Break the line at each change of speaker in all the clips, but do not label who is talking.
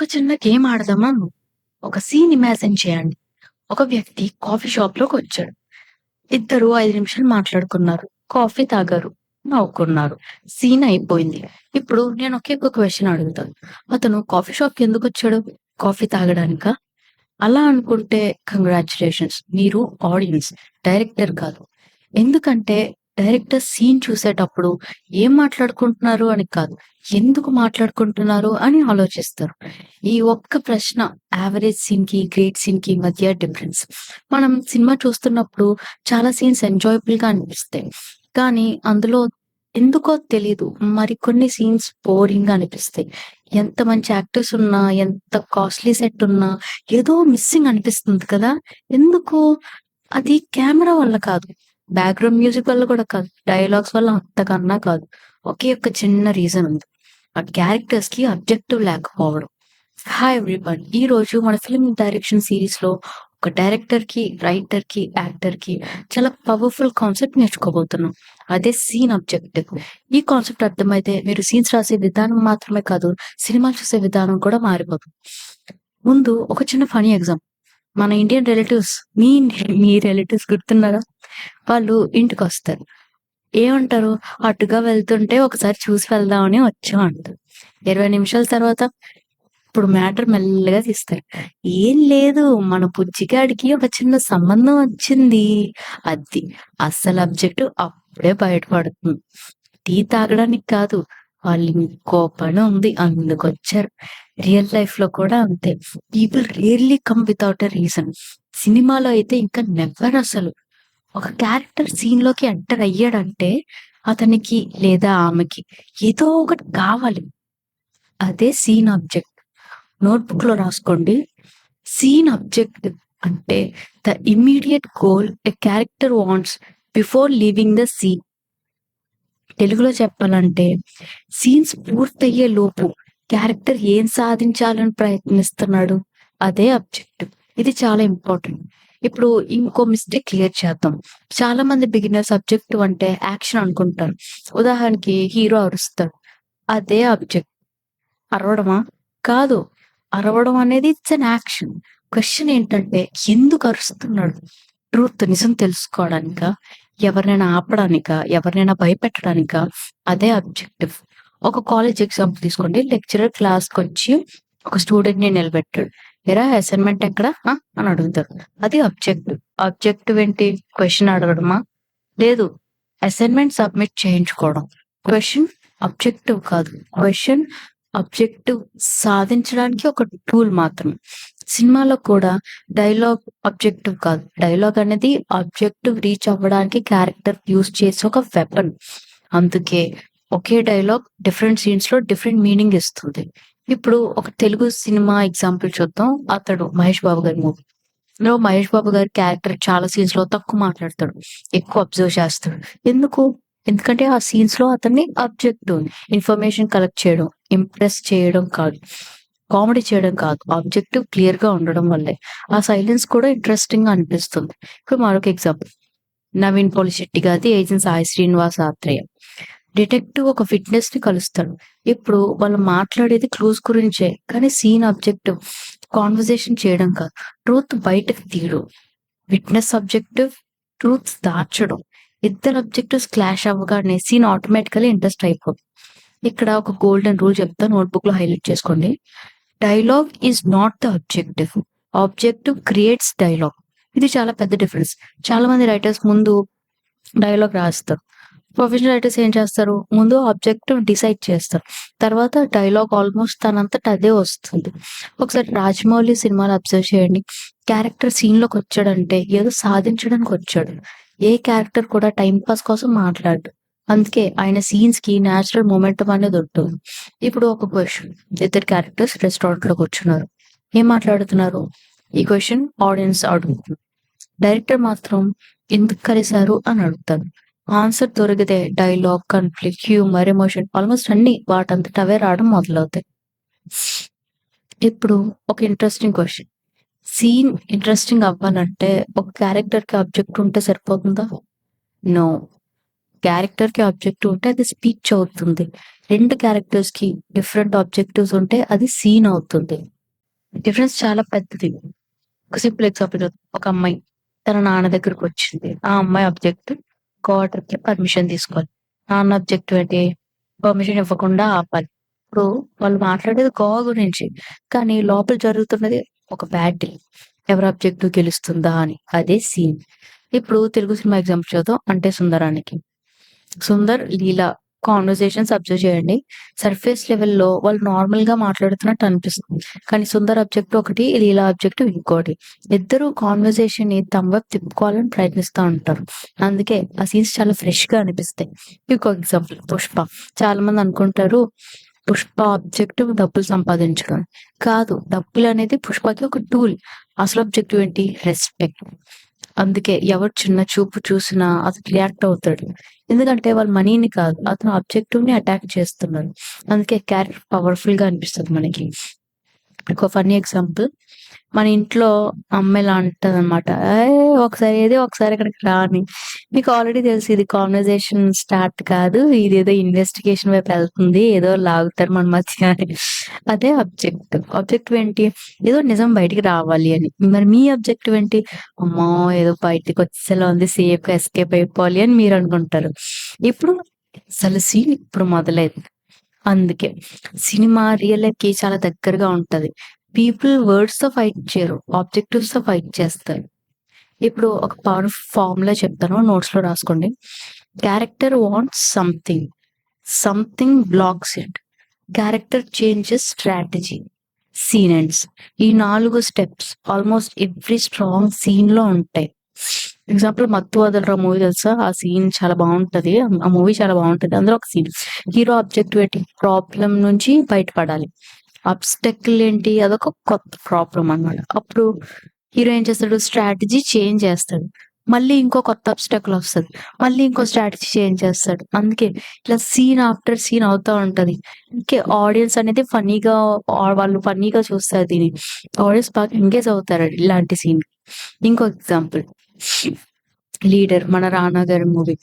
ఒక చిన్న గేమ్ ఆడదామా? ఒక సీన్ ఇమాజిన్ చేయండి. ఒక వ్యక్తి కాఫీ షాప్‌లోకొచ్చాడు. ఇద్దరు 5 నిమిషాలు మాట్లాడుకున్నారు. కాఫీ తాగారు. నవ్వుకున్నారు. సీన్ అయిపోయింది. ఇప్పుడు నేను ఒకే ఒక క్వెషన్ అడుగుతాను. అతను కాఫీ షాప్‌కి ఎందుకొచ్చాడు? కాఫీ తాగడానికా? అలా అనుకుంటే కంగ్రాచ్యులేషన్స్. మీరు ఆడియన్స్, డైరెక్టర్ కాదు. ఎందుకంటే డైరెక్టర్ సీన్ చూసేటప్పుడు ఏం మాట్లాడుకుంటున్నారు అని కాదు, ఎందుకు మాట్లాడుకుంటున్నారు అని ఆలోచిస్తారు. ఈ ఒక్క ప్రశ్న యావరేజ్ సీన్‌కి, గ్రేట్ సీన్‌కి మధ్య డిఫరెన్స్. మనం సినిమా చూస్తున్నప్పుడు చాలా సీన్స్ ఎంజాయబుల్‌గా అనిపిస్తాయి. కానీ అందులో ఎందుకో తెలీదు మరికొన్ని సీన్స్ బోరింగ్‌గా అనిపిస్తాయి. ఎంత మంచి యాక్టర్స్ ఉన్నా, ఎంత కాస్ట్‌లీ సెట్ ఉన్నా ఏదో మిస్సింగ్ అనిపిస్తుంది కదా! ఎందుకు? అది కెమెరా వల్ల కాదు. బ్యాక్‌గ్రౌండ్ మ్యూజిక్ వల్ల కూడా కాదు. డైలాగ్స్ వల్ల అంతకన్నా కాదు. ఒకే ఒక్క చిన్న రీజన్ ఉంది. ఆ క్యారెక్టర్స్‌కి ఆబ్జెక్టివ్ లేకపోవడం. Hi everyone! ఈరోజు మన ఫిల్మ్ డైరెక్షన్ సీరీస్‌లో ఒక డైరెక్టర్‌కి, రైటర్‌కి, యాక్టర్‌కి చాలా పవర్‌ఫుల్ కాన్సెప్ట్ నేర్చుకోబోతున్నాం. అదే సీన్ ఆబ్జెక్టివ్. ఈ కాన్సెప్ట్ అర్థమైతే మీరు సీన్స్ రాసే విధానం మాత్రమే కాదు, సినిమా చూసే విధానం కూడా మారిపోతుంది. ముందు ఒక చిన్న ఫన్నీ ఎగ్జాంపుల్. మన ఇండియన్ రిలేటివ్స్ మీ రిలేటివ్స్ గుర్తున్నారా? వాళ్ళు ఇంటికొస్తారు. ఏమంటారు? అటుగా వెళ్తుంటే ఒకసారి చూసి వెళ్దామని వచ్చాం అంటారు. 20 నిమిషాల తర్వాత ఇప్పుడు మ్యాటర్ మెల్లగా తీస్తారు. ఏం లేదు, మన బుజ్జిగాడికి ఒక చిన్న సంబంధం వచ్చింది. అది అస్సలు ఆబ్జెక్టివ్ అప్పుడే బయటపడుతుంది. టీ తాగడానికి కాదు. వాళ్ళు ఇంకో పని ఉంది అందుకొచ్చారు. రియల్ లైఫ్‌లో కూడా అంతే. People rarely come without a reason. సినిమాలో అయితే ఇంకా నెవర్ అసలు. ఒక క్యారెక్టర్ సీన్‌లోకి ఎంటర్ అయ్యాడంటే అతనికి లేదా ఆమెకి ఏదో ఒకటి కావాలి. అదే సీన్ ఆబ్జెక్ట్. నోట్‌బుక్‌లో రాసుకోండి. సీన్ ఆబ్జెక్టివ్ అంటే the immediate goal a character wants before leaving the scene. తెలుగులో చెప్పాలంటే సీన్స్ పూర్తయ్యే లోపు క్యారెక్టర్ ఏం సాధించాలని ప్రయత్నిస్తున్నాడు, అదే ఆబ్జెక్టివ్. ఇది చాలా ఇంపార్టెంట్. ఇప్పుడు ఇంకో మిస్టేక్ క్లియర్ చేద్దాం. చాలా మంది బిగినర్స్ ఆబ్జెక్టివ్ అంటే యాక్షన్ అనుకుంటారు. ఉదాహరణకి హీరో అరుస్తాడు. అదే ఆబ్జెక్ట్. అరవడమా? కాదు. అరవడం అనేది ఇట్స్ ఎన్ యాక్షన్. క్వెషన్ ఏంటంటే ఎందుకు అరుస్తున్నాడు? ట్రూత్, నిజం తెలుసుకోవడానికా? ఎవరినైనా ఆపడానికా? ఎవరినైనా భయపెట్టడానికా? అదే ఆబ్జెక్టివ్. ఒక కాలేజ్ ఎగ్జాంపుల్ తీసుకోండి. లెక్చరర్ క్లాస్‌కొచ్చి ఒక స్టూడెంట్‌ని నిలబెట్టాడు. "ఏరా అసైన్‌మెంట్ ఎక్కడ?" అని అడుగుతారు. అది ఆబ్జెక్టివ్. ఆబ్జెక్టివ్ ఏంటి? క్వెషన్ అడగడమా? లేదు. అసైన్‌మెంట్ సబ్మిట్ చేయించుకోవడం. క్వెషన్ ఆబ్జెక్టివ్ కాదు. క్వెషన్ ఆబ్జెక్టివ్ సాధించడానికి ఒక టూల్ మాత్రమే. సినిమాలో కూడా డైలాగ్ ఆబ్జెక్టివ్ కాదు. డైలాగ్ అనేది ఆబ్జెక్టివ్ రీచ్ అవ్వడానికి క్యారెక్టర్ యూజ్ చేసే ఒక వెపన్. అందుకే ఒకే డైలాగ్ డిఫరెంట్ సీన్స్‌లో డిఫరెంట్ మీనింగ్ ఇస్తుంది. ఇప్పుడు ఒక తెలుగు సినిమా ఎగ్జాంపుల్ చూద్దాం. 'అతడు' మహేష్ బాబు గారి మూవీ. ఇందులో మహేష్ బాబు గారి క్యారెక్టర్ చాలా సీన్స్‌లో తక్కువ మాట్లాడతాడు. ఎక్కువ అబ్జర్వ్ చేస్తాడు. ఎందుకు? ఎందుకంటే ఆ సీన్స్‌లో అతన్ని ఆబ్జెక్టివ్ ఇన్ఫర్మేషన్ కలెక్ట్ చేయడం, ఇంప్రెస్ చేయడం కాదు. కామెడీ చేయడం కాదు. ఆబ్జెక్టివ్ క్లియర్‌గా ఉండడం వల్లే. ఆ సైలెన్స్ కూడా ఇంట్రెస్టింగ్‌గా అనిపిస్తుంది. ఇప్పుడు మరొక ఎగ్జాంపుల్. 'నవీన్ పోలిశెట్టి' గారిది 'ఏజెంట్ సాయి శ్రీనివాస్ ఆత్రేయ'. డిటెక్టివ్ ఒక విట్నెస్‌ని కలుస్తాడు. ఇప్పుడు వాళ్ళు మాట్లాడేది క్లూస్ గురించే. కానీ సీన్ ఆబ్జెక్టివ్ కాన్వర్జేషన్ చేయడం కాదు. ట్రూత్ బయటకి తీయడం. విట్నెస్ ఆబ్జెక్టివ్, ట్రూత్స్ దాచడం. ఇద్దరు ఆబ్జెక్టివ్స్ క్లాష్ అవ్వగానే సీన్ ఆటోమేటికల్లీ ఇంట్రెస్ట్ అయిపోతుంది. ఇక్కడ ఒక గోల్డెన్ రూల్ చెప్తా, నోట్‌బుక్‌లో హైలైట్ చేసుకోండి. Dialogue is not the objective. Objective creates dialogue. ఇది చాలా పెద్ద డిఫరెన్స్. చాలా మంది రైటర్స్ ముందు డైలాగ్ రాస్తారు. ప్రొఫెషనల్ రైటర్స్ ఏం చేస్తారు? ముందు ఆబ్జెక్టివ్ డిసైడ్ చేస్తారు. తర్వాత డైలాగ్ ఆల్మోస్ట్ తనంతట అదే వస్తుంది. ఒకసారి 'రాజమౌళి' సినిమాలో అబ్జర్వ్ చేయండి. క్యారెక్టర్ సీన్‌లోకి వచ్చాడంటే ఏదో సాధించడానికి వచ్చాడు. ఏ క్యారెక్టర్ కూడా టైమ్ పాస్ కోసం మాట్లాడడు. అందుకే ఆయన సీన్స్‌కి నేచురల్ మొమెంటమ్ అనేది ఉంటుంది. ఇప్పుడు ఒక క్వెషన్. ఇద్దరు క్యారెక్టర్స్ రెస్టారెంట్‌లో కూర్చున్నారు. ఏం మాట్లాడుతున్నారు? ఈ క్వెషన్ ఆడియన్స్ అడుగుతుంది. డైరెక్టర్ మాత్రం ఎందుకు కలిసారు అని అడుగుతాడు. ఆన్సర్ దొరికితే dialogue, conflict, humour, emotion almost అన్నీ వాటంతట అవే రావడం మొదలవుతాయి. ఇప్పుడు ఒక ఇంట్రెస్టింగ్ క్వెషన్. సీన్ ఇంట్రెస్టింగ్ అవ్వాలంటే ఒక క్యారెక్టర్‌కి ఆబ్జెక్ట్ ఉంటే సరిపోతుందా? నో. క్యారెక్టర్‌కి ఆబ్జెక్టివ్ ఉంటే అది స్పీచ్ అవుతుంది. 2 క్యారెక్టర్స్‌కి డిఫరెంట్ ఆబ్జెక్టివ్స్ ఉంటే అది సీన్ అవుతుంది. డిఫరెన్స్ చాలా పెద్దది. ఒక సింపుల్ ఎగ్జాంపుల్ ఒక అమ్మాయి తన నాన్న దగ్గరకు వచ్చింది. ఆ అమ్మాయి ఆబ్జెక్ట్ క్వార్టర్‌కి పర్మిషన్ తీసుకోవాలి. నాన్న ఆబ్జెక్టివ్ ఏంటి? పర్మిషన్ ఇవ్వకుండా ఆపాలి. ఇప్పుడు వాళ్ళు మాట్లాడేది గోవా గురించి. కానీ లోపల జరుగుతున్నది ఒక బ్యాటిల్. ఎవరి ఆబ్జెక్టివ్ గెలుస్తుందా అని. అదే సీన్. ఇప్పుడు తెలుగు సినిమా ఎగ్జాంపుల్ చూద్దాం. అంటే 'సుందరానికి'. సుందర్, లీల కాన్వర్సేషన్స్ అబ్జర్వ్ చేయండి. సర్ఫేస్ లెవెల్‌లో వాళ్ళు నార్మల్‌గా మాట్లాడుతున్నట్టు అనిపిస్తుంది. కానీ సుందర్ ఆబ్జెక్టివ్ ఒకటి, లీల ఆబ్జెక్టివ్ ఇంకోటి. ఇద్దరు కాన్వర్సేషన్‌ని తమ వైపు తిప్పుకోవాలని ప్రయత్నిస్తా ఉంటారు. అందుకే ఆ సీన్స్ చాలా ఫ్రెష్‌గా అనిపిస్తాయి. ఇంకో ఎగ్జాంపుల్ 'పుష్ప'. చాలా మంది అనుకుంటారు పుష్ప ఆబ్జెక్టివ్ డబ్బులు సంపాదించడం. కాదు, డబ్బులనేది పుష్పకి ఒక టూల్. అసలు ఆబ్జెక్టివ్ ఏంటి? రెస్పెక్ట్. అందుకే ఎవరు చిన్న చూపు చూసినా అతను రియాక్ట్ అవుతాడు. ఎందుకంటే వాళ్ళు మనీని కాదు, అతను ఆబ్జెక్టివ్‌ని అటాక్ చేస్తున్నారు. అందుకే క్యారెక్టర్ పవర్‌ఫుల్‌గా అనిపిస్తది మనకి. ఇంకో ఫన్నీ ఎగ్జాంపుల్. మన ఇంట్లో అమ్మ ఇలా అంటదనమాట. "ఏయ్! ఒకసారి ఏది ఒకసారి ఇక్కడికి రా" అని. మీకు ఆల్రెడీ తెలుసు ఇది కాన్వర్జేషన్ స్టార్ట్ కాదు. ఇదేదో ఇన్వెస్టిగేషన్ వైపు ఎళ్తుంది. ఏదో లాగుతారు మన మధ్య అని. అదే ఆబ్జెక్టివ్. ఆబ్జెక్టివ్ ఏంటి? ఏదో నిజం బయటికి రావాలి అని. మరి మీ ఆబ్జెక్టివ్ ఏంటి? అమ్మో! ఏదో బయటికొచ్చేలా ఉంది. సేఫ్‌గా ఎస్కేప్ అయిపోవాలి అని మీరనుకుంటారు. ఇప్పుడు అసలు సీన్ ఇప్పుడు మొదలైంది. అందుకే సినిమా రియల్ లైఫ్‌కి చాలా దగ్గరగా ఉంటది. పీపుల్ వర్డ్స్‌తో ఫైట్ చేయరు. ఆబ్జెక్టివ్స్‌తో ఫైట్ చేస్తారు. ఇప్పుడు ఒక పవర్‌ఫుల్ ఫార్ములా చెప్తాను. నోట్స్‌లో రాసుకోండి. Character wants something. Something blocks it. Character changes strategy. Scene ends. ఈ 4 స్టెప్స్ ఆల్మోస్ట్ ఎవ్రి స్ట్రాంగ్ సీన్‌లో ఉంటాయి. ఎగ్జాంపుల్ 'మత్తు వదలరా' మూవీ తెలుసా? ఆ సీన్ చాలా బావుంటది. ఆ మూవీ చాలా బావుంటది. అందులో ఒక సీన్. హీరో ఆబ్జెక్టివ్ ఏంటి? ప్రాబ్లమ్ నుంచి బయటపడాలి. అబ్స్టకిల్ ఏంటి? అదొక కొత్త ప్రాబ్లమ్ అన్నమాట. అప్పుడు హీరో ఏం చేస్తాడు? స్ట్రాటజీ చేంజ్ చేస్తాడు. మళ్ళీ ఇంకో కొత్త అబ్స్టకిల్ వస్తది. మళ్ళీ ఇంకో స్ట్రాటజీ చేంజ్ చేస్తాడు. అందుకే ఇట్లా సీన్ ఆఫ్టర్ సీన్ అవుతా ఉంటది. అందుకే ఆడియన్స్ అనేది ఫన్నీగా వాళ్ళు ఫన్నీగా చూస్తారు దీన్ని. ఆడియన్స్ బాగా ఎంగేజ్ అవుతారు ఇలాంటి సీన్. ఇంకో ఎగ్జాంపుల్ 'లీడర్' మన 'రానా' గారి మూవీ.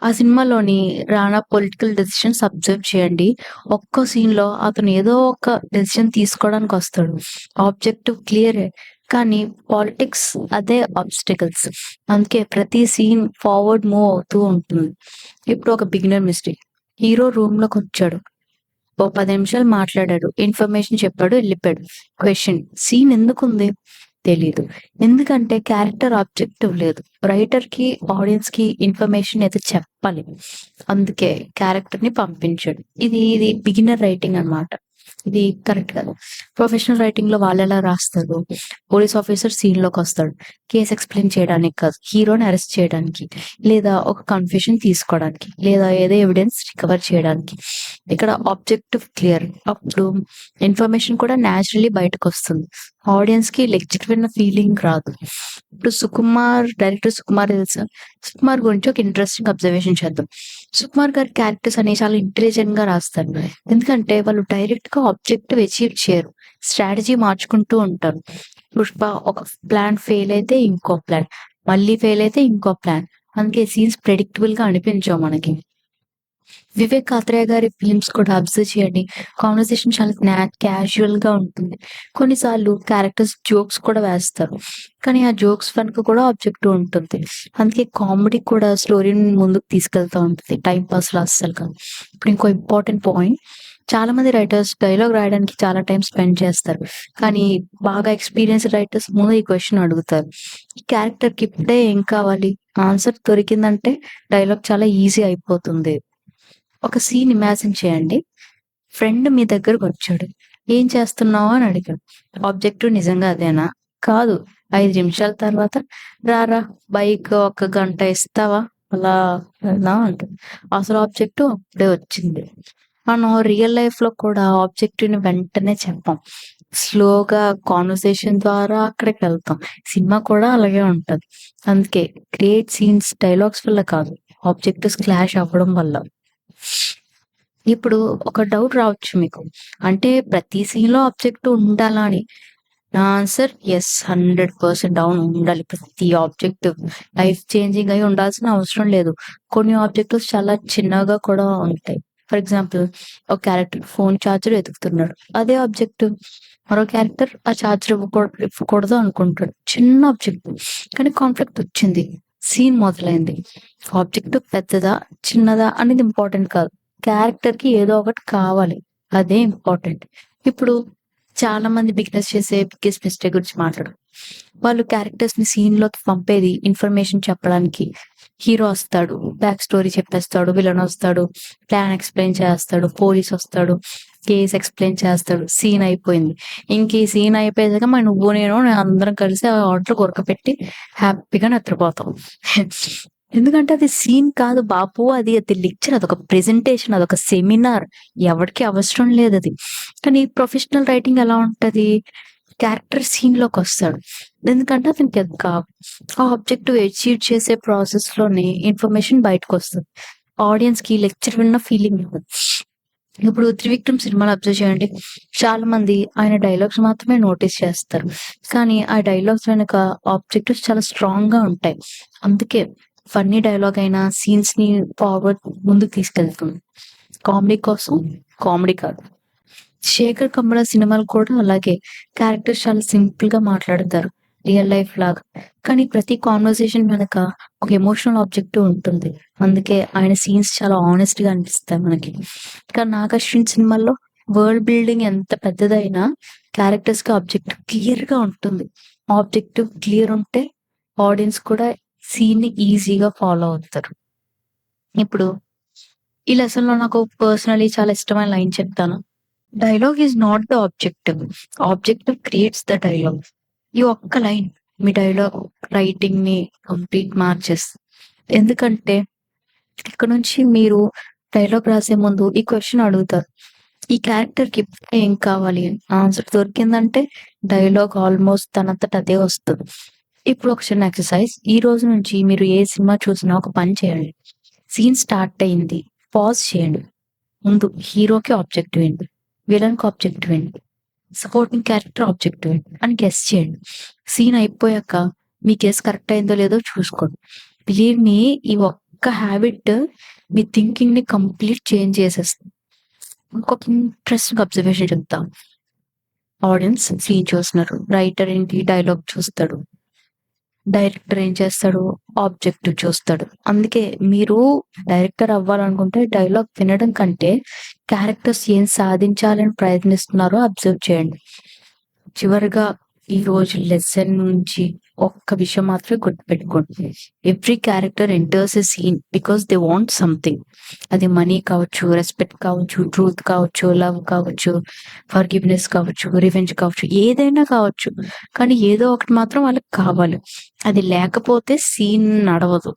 ఆ సినిమాలోని రానా పొలిటికల్ డెసిషన్స్ అబ్జర్వ్ చేయండి. ఒక్క సీన్‌లో అతను ఏదో ఒక డెసిషన్ తీసుకోవడానికొస్తాడు. ఆబ్జెక్టివ్ క్లియరే. కానీ పాలిటిక్స్ అదే ఆబ్స్టికల్స్. అందుకే ప్రతి సీన్ ఫార్వర్డ్ మూవ్ అవుతూ ఉంటుంది. ఇప్పుడు ఒక బిగినర్ మిస్టేక్. హీరో రూమ్‌లోకొచ్చాడు. ఓ 10 నిమిషాలు మాట్లాడాడు. ఇన్ఫర్మేషన్ చెప్పాడు, ఎళ్ళిపోయాడు. క్వెషన్ సీన్ ఎందుకుంది? తెలీదు. ఎందుకంటే క్యారెక్టర్ ఆబ్జెక్టివ్ లేదు. రైటర్‌కి, ఆడియన్స్‌కి ఇన్ఫర్మేషన్ ఏదో చెప్పాలి. అందుకే క్యారెక్టర్‌ని పంపించాడు. ఇది బిగినర్ రైటింగ్ అన్నమాట. ఇది కరెక్ట్ కాదు. ప్రొఫెషనల్ రైటింగ్‌లో వాళ్ళెలా రాస్తారు? పోలీస్ ఆఫీసర్ సీన్‌లోకొస్తాడు. కేస్ ఎక్స్‌ప్లెయిన్ చేయడానికి కాదు, హీరోని అరెస్ట్ చేయడానికి, లేదా ఒక కన్ఫెషన్ తీసుకోవడానికి, లేదా ఏదో ఎవిడెన్స్ రికవర్ చేయడానికి. ఇక్కడ ఆబ్జెక్టివ్ క్లియర్. అప్పుడు ఇన్ఫర్మేషన్ కూడా న్యాచురల్లీ బయటకొస్తుంది. ఆడియన్స్‌కి లెక్చర్ విన్న ఫీలింగ్ రాదు. ఇప్పుడు డైరెక్టర్ సుకుమార్ తెలుసా? సుకుమార్ గురించి ఒక ఇంట్రెస్టింగ్ అబ్జర్వేషన్ చేద్దాం. సుకుమార్ గారి క్యారెక్టర్స్ అనేవి చాలా ఇంటెలిజెంట్‌గా రాస్తారు. ఎందుకంటే వాళ్ళు డైరెక్ట్‌గా ఆబ్జెక్టివ్ అచీవ్ చేయరు. స్ట్రాటజీ మార్చుకుంటూ ఉంటారు. 'పుష్ప' ఒక ప్లాన్ ఫెయిల్ అయితే ఇంకో ప్లాన్. మళ్ళీ ఫెయిల్ అయితే ఇంకో ప్లాన్. అందుకే సీన్స్ ప్రెడిక్టబుల్‌గా అనిపించవు మనకి. వివేక్ ఆత్రేయ గారి ఫిల్మ్స్ కూడా అబ్జర్వ్ చేయండి. కాన్వర్సేషన్ చాలా క్యాజువల్‌గా ఉంటుంది. కొన్నిసార్లు క్యారెక్టర్స్ జోక్స్ కూడా వేస్తారు. కానీ ఆ జోక్స్ వెనక కూడా ఆబ్జెక్టివ్ ఉంటుంది. అందుకే కామెడీ కూడా స్టోరీని ముందుకు తీసుకెళ్తా ఉంటది. టైమ్ పాస్‌లా అస్సలు కాదు. ఇప్పుడు ఇంకో ఇంపార్టెంట్ పాయింట్. చాలా మంది రైటర్స్ డైలాగ్ రాయడానికి చాలా టైమ్ స్పెండ్ చేస్తారు. కానీ బాగా ఎక్స్‌పీరియన్స్‌డ్ రైటర్స్ ముందు ఈ క్వెషన్ అడుగుతారు. ఈ క్యారెక్టర్‌కి ఇప్పుడే ఏం కావాలి? ఆన్సర్ దొరికిందంటే డైలాగ్ చాలా ఈజీ అయిపోతుంది. ఒక సీన్ ఇమాజిన్ చేయండి. ఫ్రెండ్ మీ దగ్గరకొచ్చాడు. "ఏం చేస్తున్నావు?" అని అడిగాడు. ఆబ్జెక్టివ్ నిజంగా అదేనా? కాదు. 5 నిమిషాల తర్వాత "రా బైక్ ఒక గంట ఇస్తావా? అలా వెళ్దాం" అంటాడు. అసలు ఆబ్జెక్టివ్ అప్పుడే వచ్చింది. మనం రియల్ లైఫ్‌లో కూడా ఆబ్జెక్టివ్‌ని వెంటనే చెప్పం. స్లోగా కాన్వర్సేషన్ ద్వారా అక్కడికి వెళ్తాం. సినిమా కూడా అలాగే ఉంటది. అందుకే క్రియేట్ సీన్స్ డైలాగ్స్ వల్ల కాదు, ఆబ్జెక్టివ్స్ క్లాష్ అవ్వడం వల్ల. ఇప్పుడు ఒక డౌట్ రావచ్చు మీకు. అంటే ప్రతి సీన్‌లో ఆబ్జెక్టివ్ ఉండాలా అని. నా ఆన్సర్ యెస్. 100% అవును ఉండాలి. ప్రతి ఆబ్జెక్టివ్ లైఫ్ చేంజింగ్ అయి ఉండాల్సిన అవసరం లేదు. కొన్ని ఆబ్జెక్టివ్స్ చాలా చిన్నగా కూడా ఉంటాయి. ఫర్ ఎగ్జాంపుల్ ఒక క్యారెక్టర్ ఫోన్ ఛార్జర్ వెతుకుతున్నాడు, అదే ఆబ్జెక్టివ్. మరో క్యారెక్టర్ ఆ ఛార్జర్ ఇవ్వకూడదు అనుకుంటాడు, చిన్న ఆబ్జెక్టివ్, కానీ కాన్ఫ్లిక్ట్ వచ్చింది, సీన్ మొదలైంది. ఆబ్జెక్టివ్ పెద్దదా చిన్నదా అనేది ఇంపార్టెంట్ కాదు, క్యారెక్టర్ కి ఏదో ఒకటి కావాలి, అదే ఇంపార్టెంట్. ఇప్పుడు చాలా మంది బిగినర్స్ చేసే బిగ్గెస్ట్ మిస్టేక్ గురించి మాట్లాడు. వాళ్ళు క్యారెక్టర్స్ ని సీన్ లోకి పంపేది ఇన్ఫర్మేషన్ చెప్పడానికి. హీరో వస్తాడు, బ్యాక్ స్టోరీ చెప్పేస్తాడు, విలన్ వస్తాడు, ప్లాన్ ఎక్స్ప్లెయిన్ చేస్తాడు, పోలీస్ వస్తాడు, కేస్ ఎక్స్ప్లెయిన్ చేస్తాడు, సీన్ అయిపోయింది. ఇంక ఈ సీన్ అయిపోయాక మరి నువ్వు నేను అందరం కలిసి ఆ ఆటలో కొరకపెట్టి హ్యాపీగా నిద్రపోతాం. ఎందుకంటే అది సీన్ కాదు బాపు, అది అది లెక్చర్, అదొక ప్రెజెంటేషన్, అదొక సెమినార్, ఎవరికి అవసరం లేదు అది. కానీ ప్రొఫెషనల్ రైటింగ్ ఎలా ఉంటది, క్యారెక్టర్ సీన్ లోకి వస్తాడు, ఎందుకంటే అతనికి అది కావాలి. ఆ ఆబ్జెక్టివ్ అచీవ్ చేసే ప్రాసెస్ లోనే ఇన్ఫర్మేషన్ బయటకు వస్తుంది, ఆడియన్స్ కి లెక్చర్ విన్న ఫీలింగ్ ఉంటుంది. ఇప్పుడు త్రివిక్రమ్ సినిమాలు అబ్జర్వ్ చేయండి, చాలా మంది ఆయన డైలాగ్స్ మాత్రమే నోటీస్ చేస్తారు, కానీ ఆ డైలాగ్స్ వెనుక ఆబ్జెక్టివ్స్ చాలా స్ట్రాంగ్ గా ఉంటాయి. అందుకే ఫన్నీ డైలాగ్ అయినా సీన్స్ ని ఫార్వర్డ్ ముందుకు తీసుకెళ్తుంది. కామెడీ కోసం కామెడీ కాదు. శేఖర్ కమల సినిమాలు కూడా అలాగే, క్యారెక్టర్స్ చాలా సింపుల్ గా మాట్లాడతారు, రియల్ లైఫ్ లాగా, కానీ ప్రతి కాన్వర్సేషన్ వెనక ఒక ఎమోషనల్ ఆబ్జెక్టివ్ ఉంటుంది. అందుకే ఆయన సీన్స్ చాలా ఆనెస్ట్ గా అనిపిస్తాయి మనకి. కానీ నాగార్జున సినిమాల్లో వరల్డ్ బిల్డింగ్ ఎంత పెద్దదైనా క్యారెక్టర్స్ కి ఆబ్జెక్టివ్ క్లియర్ గా ఉంటుంది. ఆబ్జెక్టివ్ క్లియర్ ఉంటే ఆడియన్స్ కూడా సీన్ ని ఈజీగా ఫాలో అవుతారు. ఇప్పుడు ఈ లెసన్ లో నాకు పర్సనలీ చాలా ఇష్టమైన లైన్ చెప్తాను. Dialogue is not the objective, objective creates the dialogue. ఈ ఒక్క లైన్ మీ డైలాగ్ రైటింగ్ ని కంప్లీట్ మార్చేస్తుంది. ఎందుకంటే ఇక్కడ నుంచి మీరు డైలాగ్ రాసే ముందు ఈ క్వశ్చన్ అడుగుతారు, ఈ క్యారెక్టర్ కి ఏం కావాలి అని. ఆన్సర్ దొరికిందంటే డైలాగ్ ఆల్మోస్ట్ తనంతట అదే వస్తుంది. ఇప్పుడు ఒక చిన్న ఎక్సర్సైజ్, ఈ రోజు నుంచి మీరు ఏ సినిమా చూసినా ఒక పని చేయండి. సీన్ స్టార్ట్ అయింది, పాజ్ చేయండి. ముందు హీరోకి ఆబ్జెక్టివ్ ఏంటి, విలన్ కి ఆబ్జెక్టివ్ ఏంటి, సపోర్టింగ్ క్యారెక్టర్ ఆబ్జెక్టివ్ ఏంటి అని గెస్ చేయండి. సీన్ అయిపోయాక మీ గెస్ కరెక్ట్ అయిందో లేదో చూసుకోండి. బిలీవ్ మీ, ఈ ఒక్క హ్యాబిట్ మీ థింకింగ్ ని కంప్లీట్ చేంజ్ చేసేస్తుంది. ఇంకొక ఇంట్రెస్టింగ్ అబ్జర్వేషన్ చెప్తాం. ఆడియన్స్ సీన్ చూస్తున్నారు, రైటర్ ఏంటి డైలాగ్ చూస్తాడు, డైరెక్టర్ ఏం చేస్తాడు ఆబ్జెక్టివ్ చూస్తాడు. అందుకే మీరు డైరెక్టర్ అవ్వాలనుకుంటే డైలాగ్ వినడం కంటే క్యారెక్టర్స్ ఏం సాధించాలని ప్రయత్నిస్తున్నారో అబ్జర్వ్ చేయండి. చివరిగా ఈ రోజు లెసన్ నుంచి ఒక్క విషయం మాత్రమే గుర్తుపెట్టుకోండి, every character enters a scene because they want something. అది మనీ కావచ్చు, రెస్పెక్ట్ కావచ్చు, ట్రూత్ కావచ్చు, లవ్ కావచ్చు, ఫర్గివ్నెస్ కావచ్చు, రివెంజ్ కావచ్చు, ఏదైనా కావచ్చు, కానీ ఏదో ఒకటి మాత్రం వాళ్ళకి కావాలి. అది లేకపోతే సీన్ నడవదు.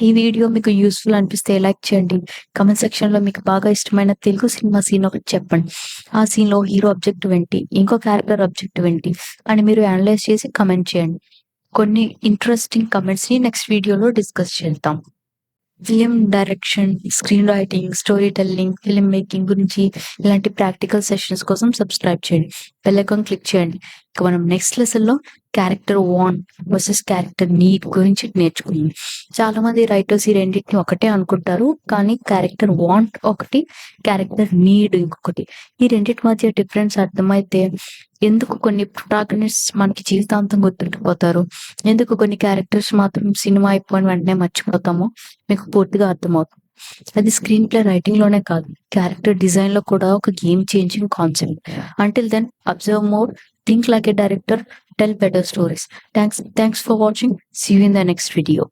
ఈ వీడియో మీకు యూస్ఫుల్ అనిపిస్తే లైక్ చేయండి. కమెంట్ సెక్షన్ లో మీకు బాగా ఇష్టమైన తెలుగు సినిమా సీన్ ఒకటి చెప్పండి. ఆ సీన్ లో హీరో ఆబ్జెక్టివ్ ఏంటి, ఇంకో క్యారెక్టర్ ఆబ్జెక్టివ్ ఏంటి అని మీరు అనలైజ్ చేసి కమెంట్ చేయండి. కొన్ని ఇంట్రెస్టింగ్ కమెంట్స్ ని నెక్స్ట్ వీడియోలో డిస్కస్ చేద్దాం. Film direction, screen writing, story telling, film making గురించి ఇలాంటి ప్రాక్టికల్ సెషన్స్ కోసం సబ్స్క్రైబ్ చేయండి, బెల్ ఐకాన్ క్లిక్ చేయండి. ఇక మనం నెక్స్ట్ లెసన్ లో character want versus character need గురించి నేర్చుకుందాం. చాలా మంది రైటర్స్ ఈ రెండింటిని ఒకటే అనుకుంటారు, కానీ క్యారెక్టర్ వాంట్ ఒకటి, క్యారెక్టర్ నీడ్ ఇంకొకటి. ఈ రెండింటి మధ్య డిఫరెన్స్ అర్థమైతే ఎందుకు కొన్ని ప్రొటాగనిస్ట్స్ మనకి జీవితాంతం గుర్తుండిపోతారు, ఎందుకు కొన్ని క్యారెక్టర్స్ మాత్రం సినిమా అయిపోయిన వెంటనే మర్చిపోతామో మీకు పూర్తిగా అర్థమవుతుంది. అది స్క్రీన్ ప్లే రైటింగ్ లోనే కాదు, క్యారెక్టర్ డిజైన్ లో కూడా ఒక game changing concept. Until then observe more, think like a director, tell better stories. Thanks for watching. See you in the next video.